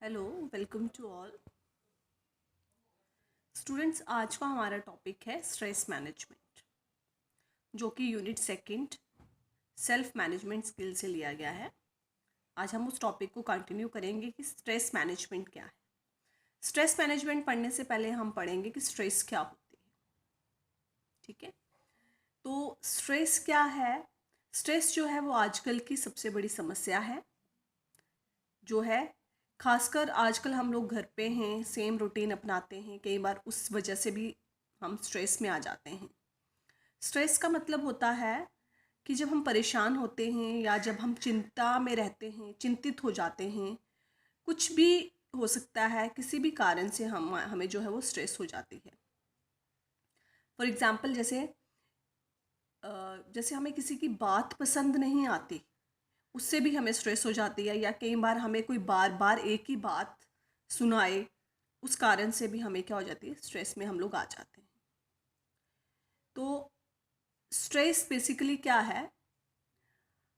Hello, welcome to all students. आज का हमारा टॉपिक है स्ट्रेस मैनेजमेंट, जो कि unit second self management skill से लिया गया है। आज हम उस टॉपिक को कंटिन्यू करेंगे कि स्ट्रेस मैनेजमेंट क्या है। स्ट्रेस मैनेजमेंट पढ़ने से पहले हम पढ़ेंगे कि स्ट्रेस क्या होती है। ठीक है, तो स्ट्रेस क्या है? स्ट्रेस जो है वो आजकल की सबसे बड़ी समस्या है, जो है खासकर आजकल हम लोग घर पे हैं, सेम रूटीन अपनाते हैं, कई बार उस वजह से भी हम स्ट्रेस में आ जाते हैं। स्ट्रेस का मतलब होता है कि जब हम परेशान होते हैं या जब हम चिंता में रहते हैं, चिंतित हो जाते हैं, कुछ भी हो सकता है, किसी भी कारण से हमें जो है वो स्ट्रेस हो जाती है। फॉर एग्ज़ाम्पल जैसे हमें किसी की बात पसंद नहीं आती, उससे भी हमें स्ट्रेस हो जाती है, या कई बार हमें कोई बार बार एक ही बात सुनाए, उस कारण से भी हमें क्या हो जाती है, स्ट्रेस में हम लोग आ जाते हैं। तो स्ट्रेस बेसिकली क्या है?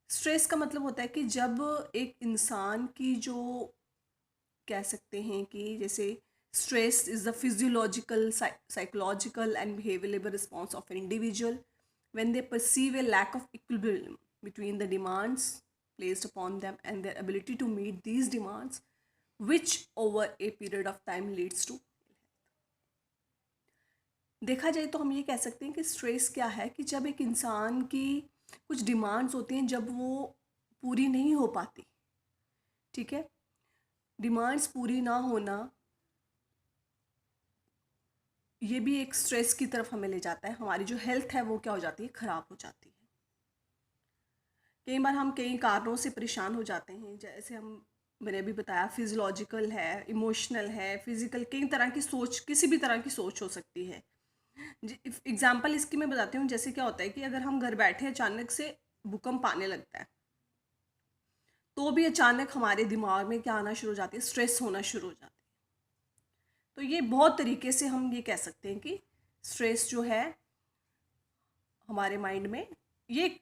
स्ट्रेस का मतलब होता है कि जब एक इंसान की जो कह सकते हैं कि जैसे stress is the physiological, psychological and behavioural response of an individual when they perceive a lack of equilibrium between the demands placed upon them and their ability to meet these demands, which over a period of time leads to। देखा जाए तो हम ये कह सकते हैं कि stress क्या है कि जब एक इंसान की कुछ डिमांड्स होती हैं, जब वो पूरी नहीं हो पाती। ठीक है, डिमांड्स पूरी ना होना ये भी एक स्ट्रेस की तरफ हमें ले जाता है। हमारी जो हेल्थ है वो क्या हो जाती है, ख़राब हो जाती है। कई बार हम कई कारणों से परेशान हो जाते हैं, जैसे मैंने अभी बताया, फिजियोलॉजिकल है, इमोशनल है, फिजिकल, कई तरह की सोच, किसी भी तरह की सोच हो सकती है। एग्जाम्पल इसकी मैं बताती हूँ। जैसे क्या होता है कि अगर हम घर बैठे अचानक से भूकंप आने लगता है, तो भी अचानक हमारे दिमाग में क्या आना शुरू हो जाती है, स्ट्रेस होना शुरू हो जाती है। तो ये बहुत तरीके से हम ये कह सकते हैं कि स्ट्रेस जो है हमारे माइंड में, ये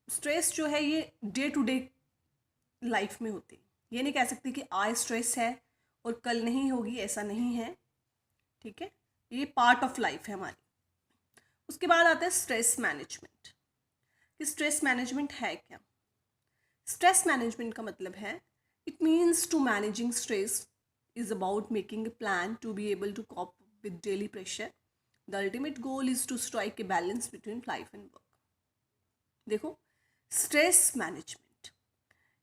स्ट्रेस जो है ये डे टू डे लाइफ में होती है। ये नहीं कह सकती कि आज स्ट्रेस है और कल नहीं होगी, ऐसा नहीं है। ठीक है, ये पार्ट ऑफ लाइफ है हमारी। उसके बाद आता है स्ट्रेस मैनेजमेंट। कि स्ट्रेस मैनेजमेंट है क्या? स्ट्रेस मैनेजमेंट का मतलब है, it means to managing stress is about making a plan to be able to cope with daily pressure. The ultimate goal is to strike a balance between life and work. देखो, stress management,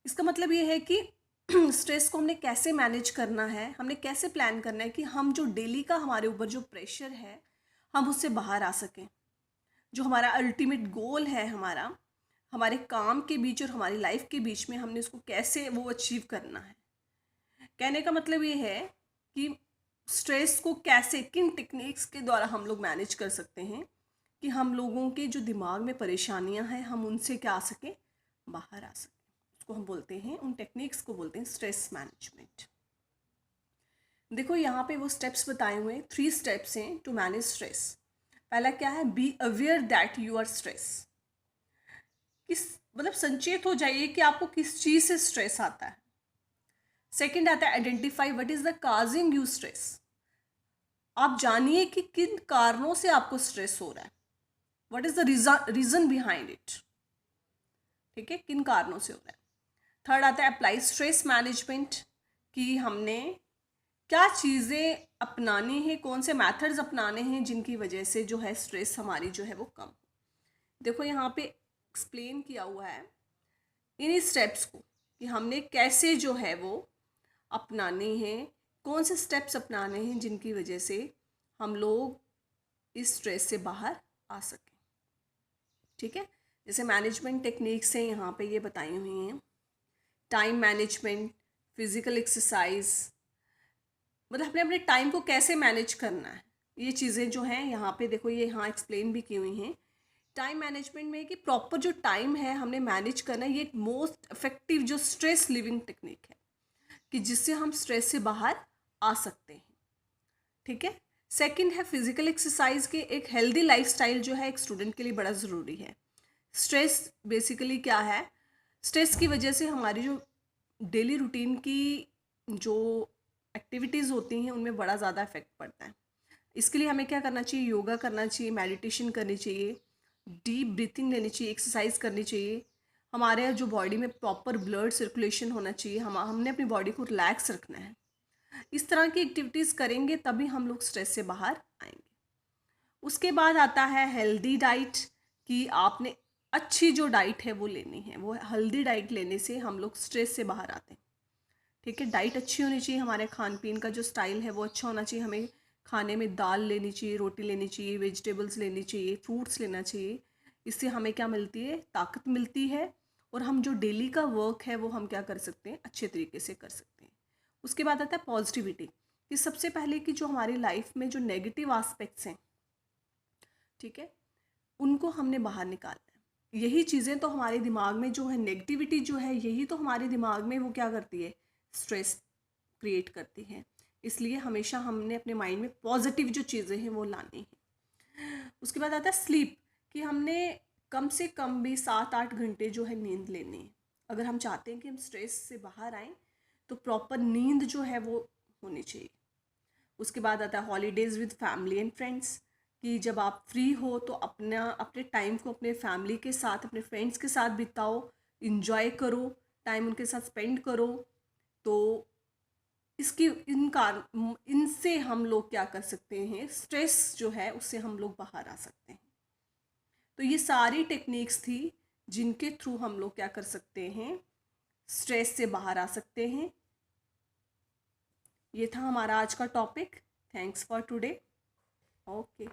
इसका मतलब ये है कि stress को हमने कैसे manage करना है, हमने कैसे प्लान करना है कि हम जो डेली का हमारे ऊपर जो प्रेशर है, हम उससे बाहर आ सकें। जो हमारा अल्टीमेट गोल है, हमारे काम के बीच और हमारी लाइफ के बीच में, हमने उसको कैसे वो अचीव करना है। कहने का मतलब ये है कि स्ट्रेस को कैसे, किन टेक्निक्स के द्वारा हम लोग मैनेज कर सकते हैं कि हम लोगों के जो दिमाग में परेशानियां हैं, हम उनसे क्या आ सकें, बाहर आ सकें। उसको हम बोलते हैं, उन टेक्निक्स को बोलते हैं स्ट्रेस मैनेजमेंट। देखो यहाँ पे वो स्टेप्स बताए हुए हैं, 3 स्टेप्स हैं टू मैनेज स्ट्रेस। पहला क्या है, be aware that you are stress. किस मतलब संचेत हो जाइए कि आपको किस चीज़ से स्ट्रेस आता है। सेकंड आता है identify what is the causing you stress. आप जानिए कि किन कारणों से आपको स्ट्रेस हो रहा है, what is the reason behind it. ठीक है, किन कारणों से हो रहा है। थर्ड आता है अप्लाई स्ट्रेस मैनेजमेंट, कि हमने क्या चीज़ें अपनानी है, कौन से मेथड्स अपनाने हैं जिनकी वजह से जो है स्ट्रेस हमारी जो है वो कम हो। देखो यहाँ पे एक्सप्लेन किया हुआ है इन्हीं स्टेप्स को, कि हमने कैसे जो है वो अपनाने हैं, कौन से स्टेप्स अपनाने हैं जिनकी वजह से हम लोग इस स्ट्रेस से बाहर आ सकें। ठीक है, जैसे मैनेजमेंट टेक्निक्स हैं यहाँ पे ये बताई हुई हैं। टाइम मैनेजमेंट, फिजिकल एक्सरसाइज, मतलब अपने अपने टाइम को कैसे मैनेज करना है, ये चीज़ें जो हैं यहाँ पे देखो, ये यहाँ एक्सप्लेन भी की हुई हैं। टाइम मैनेजमेंट में कि प्रॉपर जो टाइम है हमने मैनेज करना है, ये एक मोस्ट इफेक्टिव जो स्ट्रेस लिविंग टेक्निक है, कि जिससे हम स्ट्रेस से बाहर आ सकते हैं। ठीक है, सेकंड है फिजिकल एक्सरसाइज के। एक हेल्दी लाइफस्टाइल जो है एक स्टूडेंट के लिए बड़ा ज़रूरी है। स्ट्रेस बेसिकली क्या है, स्ट्रेस की वजह से हमारी जो डेली रूटीन की जो एक्टिविटीज़ होती हैं उनमें बड़ा ज़्यादा इफेक्ट पड़ता है। इसके लिए हमें क्या करना चाहिए, योगा करना चाहिए, मेडिटेशन करनी चाहिए, डीप ब्रीथिंग लेनी चाहिए, एक्सरसाइज करनी चाहिए। हमारे जो बॉडी में प्रॉपर ब्लड सर्कुलेशन होना चाहिए, हमने अपनी बॉडी को रिलैक्स रखना है। इस तरह की एक्टिविटीज़ करेंगे तभी हम लोग स्ट्रेस से बाहर आएंगे। उसके बाद आता है हेल्दी डाइट, कि आपने अच्छी जो डाइट है वो लेनी है। वो हेल्दी डाइट लेने से हम लोग स्ट्रेस से बाहर आते हैं। ठीक है, डाइट अच्छी होनी चाहिए, हमारे खान पीन का जो स्टाइल है वो अच्छा होना चाहिए। हमें खाने में दाल लेनी चाहिए, रोटी लेनी चाहिए, वेजिटेबल्स लेनी चाहिए, फ्रूट्स लेना चाहिए। इससे हमें क्या मिलती है, ताकत मिलती है, और हम जो डेली का वर्क है वो हम क्या कर सकते हैं, अच्छे तरीके से कर सकते हैं। उसके बाद आता है पॉजिटिविटी, कि सबसे पहले कि जो हमारी लाइफ में जो नेगेटिव एस्पेक्ट्स हैं, ठीक है, उनको हमने बाहर निकालना है। यही चीज़ें तो हमारे दिमाग में जो है, नेगेटिविटी जो है, यही तो हमारे दिमाग में वो क्या करती है, स्ट्रेस क्रिएट करती है। इसलिए हमेशा हमने अपने माइंड में पॉजिटिव जो चीज़ें हैं वो लानी है। उसके बाद आता है स्लीप, कि हमने कम से कम भी 7-8 घंटे जो है नींद लेनी है। अगर हम चाहते हैं कि हम स्ट्रेस से बाहर आएँ तो प्रॉपर नींद जो है वो होनी चाहिए। उसके बाद आता है holidays with family and friends, कि जब आप फ्री हो तो अपने टाइम को अपने फैमिली के साथ, अपने फ्रेंड्स के साथ बिताओ, इंजॉय करो, टाइम उनके साथ स्पेंड करो। तो इसकी इनसे हम लोग क्या कर सकते हैं, स्ट्रेस जो है उससे हम लोग बाहर आ सकते हैं। तो ये सारी टेक्निक्स थी जिनके थ्रू हम लोग क्या कर सकते हैं, स्ट्रेस से बाहर आ सकते हैं। ये था हमारा आज का topic. Thanks for today. Okay.